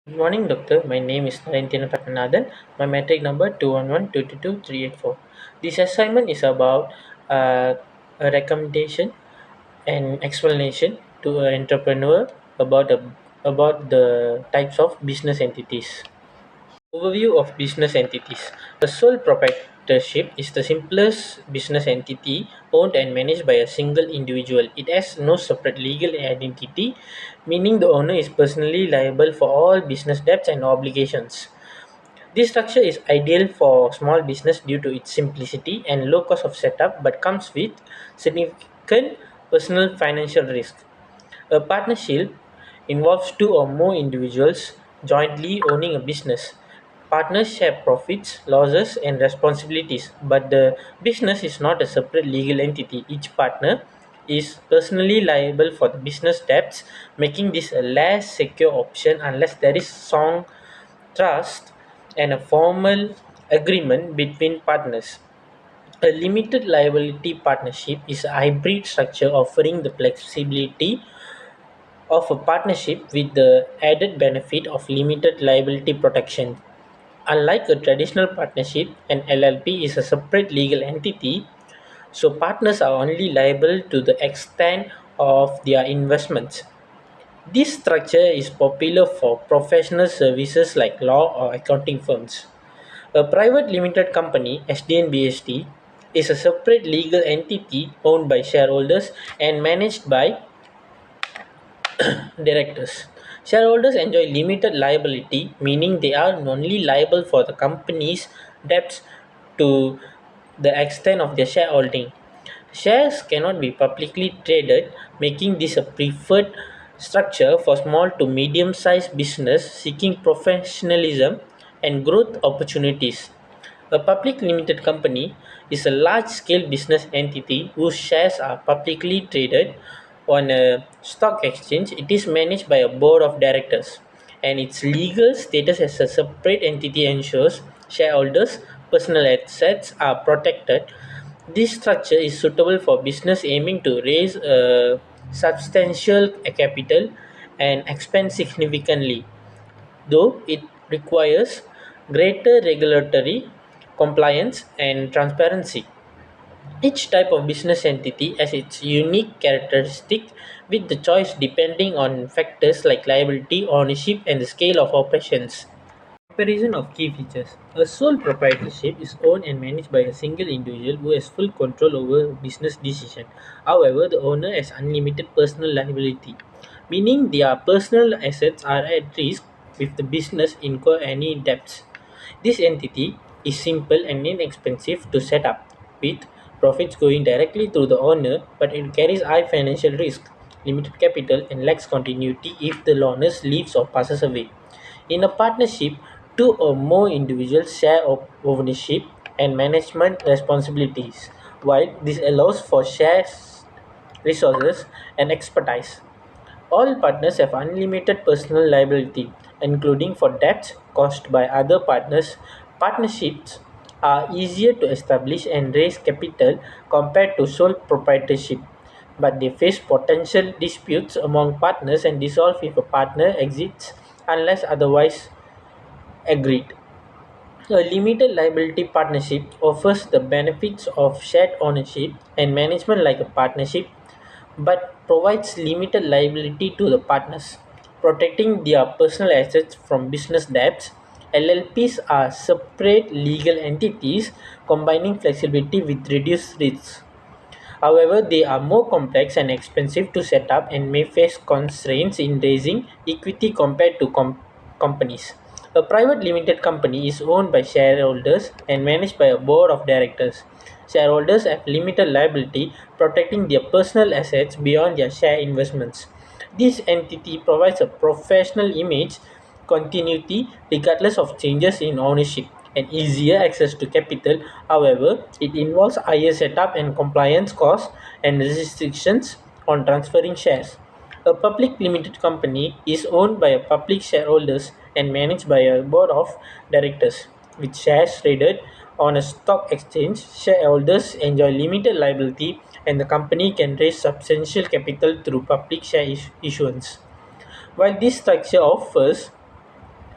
Good morning, doctor. My name is Narendra Pattanathan. My metric number 211222384. This assignment is about uh, a recommendation and explanation to an entrepreneur about the types of business entities. Overview of business entities. A sole proprietorship is the simplest business entity owned and managed by a single individual. It has no separate legal identity, meaning the owner is personally liable for all business debts and obligations. This structure is ideal for small business due to its simplicity and low cost of setup, but comes with significant personal financial risk. A partnership involves two or more individuals jointly owning a business. Partners share profits, losses, and responsibilities, but the business is not a separate legal entity. Each partner is personally liable for the business debts, making this a less secure option unless there is strong trust and a formal agreement between partners. A limited liability partnership is a hybrid structure offering the flexibility of a partnership with the added benefit of limited liability protection. Unlike a traditional partnership, an LLP is a separate legal entity, so partners are only liable to the extent of their investments. This structure is popular for professional services like law or accounting firms. A private limited company, SDNBST, is a separate legal entity owned by shareholders and managed by directors. Shareholders enjoy limited liability, meaning they are only liable for the company's debts to the extent of their shareholding. Shares cannot be publicly traded, making this a preferred structure for small to medium sized business seeking professionalism and growth opportunities. A public limited company is a large scale business entity whose shares are publicly traded on a stock exchange. It is managed by a board of directors, and its legal status as a separate entity ensures shareholders' personal assets are protected. This structure is suitable for business aiming to raise a substantial capital and expand significantly, though it requires greater regulatory compliance and transparency. Each type of business entity has its unique characteristic with the choice depending on factors like liability, ownership, and the scale of operations. Comparison of key features. A sole proprietorship is owned and managed by a single individual who has full control over business decision. However, the owner has unlimited personal liability, meaning their personal assets are at risk if the business incur any debts. This entity is simple and inexpensive to set up, with profits going directly to the owner, but it carries high financial risk, limited capital, and lacks continuity if the owner leaves or passes away. In a partnership, two or more individuals share ownership and management responsibilities, while this allows for shared resources and expertise. All partners have unlimited personal liability, including for debts caused by other partners. Partnerships are easier to establish and raise capital compared to sole proprietorship, but they face potential disputes among partners and dissolve if a partner exits unless otherwise agreed. A limited liability partnership offers the benefits of shared ownership and management like a partnership, but provides limited liability to the partners, protecting their personal assets from business debts. LLPs are separate legal entities combining flexibility with reduced risks. However, they are more complex and expensive to set up and may face constraints in raising equity compared to companies. A private limited company is owned by shareholders and managed by a board of directors. Shareholders have limited liability, protecting their personal assets beyond their share investments. This entity provides a professional image continuity regardless of changes in ownership and easier access to capital. However, it involves higher setup and compliance costs and restrictions on transferring shares. A public limited company is owned by a public shareholders and managed by a board of directors. With shares traded on a stock exchange, shareholders enjoy limited liability and the company can raise substantial capital through public share issuance. While this structure offers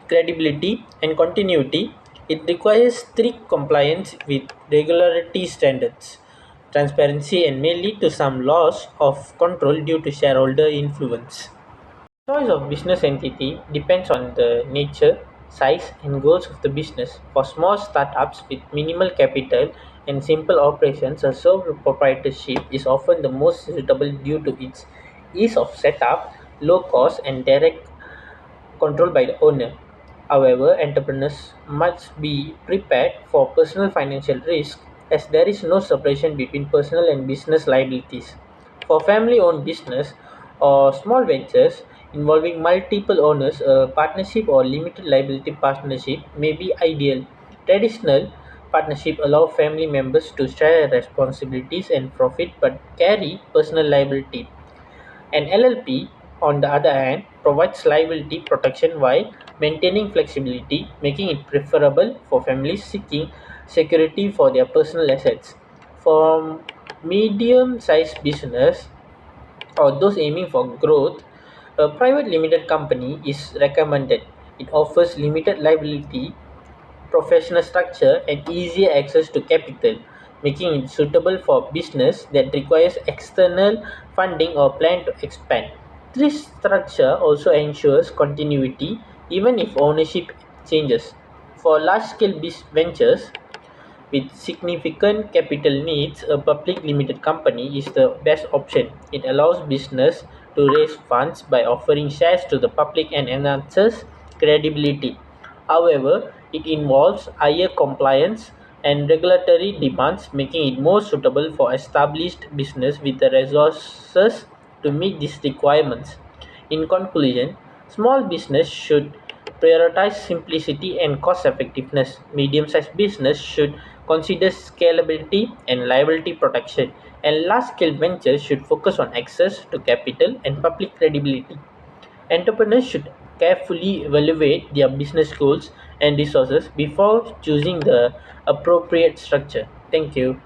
credibility, and continuity, it requires strict compliance with regularity standards. Transparency and may lead to some loss of control due to shareholder influence. Choice of business entity depends on the nature, size, and goals of the business. For small startups with minimal capital and simple operations, a sole proprietorship is often the most suitable due to its ease of setup, low cost, and direct control by the owner. However, entrepreneurs must be prepared for personal financial risk as there is no separation between personal and business liabilities. For family owned business or small ventures involving multiple owners, a partnership or limited liability partnership may be ideal. Traditional partnership allow family members to share responsibilities and profit but carry personal liability. An LLP, on the other hand, provides liability protection while maintaining flexibility, making it preferable for families seeking security for their personal assets. For medium-sized business or those aiming for growth, a private limited company is recommended. It offers limited liability, professional structure, and easier access to capital, making it suitable for business that requires external funding or plan to expand. This structure also ensures continuity even if ownership changes. For large scale ventures, with significant capital needs, a public limited company is the best option. It allows business to raise funds by offering shares to the public and enhances credibility. However, it involves higher compliance and regulatory demands, making it more suitable for established business with the resources to meet these requirements. In conclusion, small business should prioritize simplicity and cost effectiveness. Medium sized business should consider scalability and liability protection, and large scale ventures should focus on access to capital and public credibility. Entrepreneurs should carefully evaluate their business goals and resources before choosing the appropriate structure. Thank you.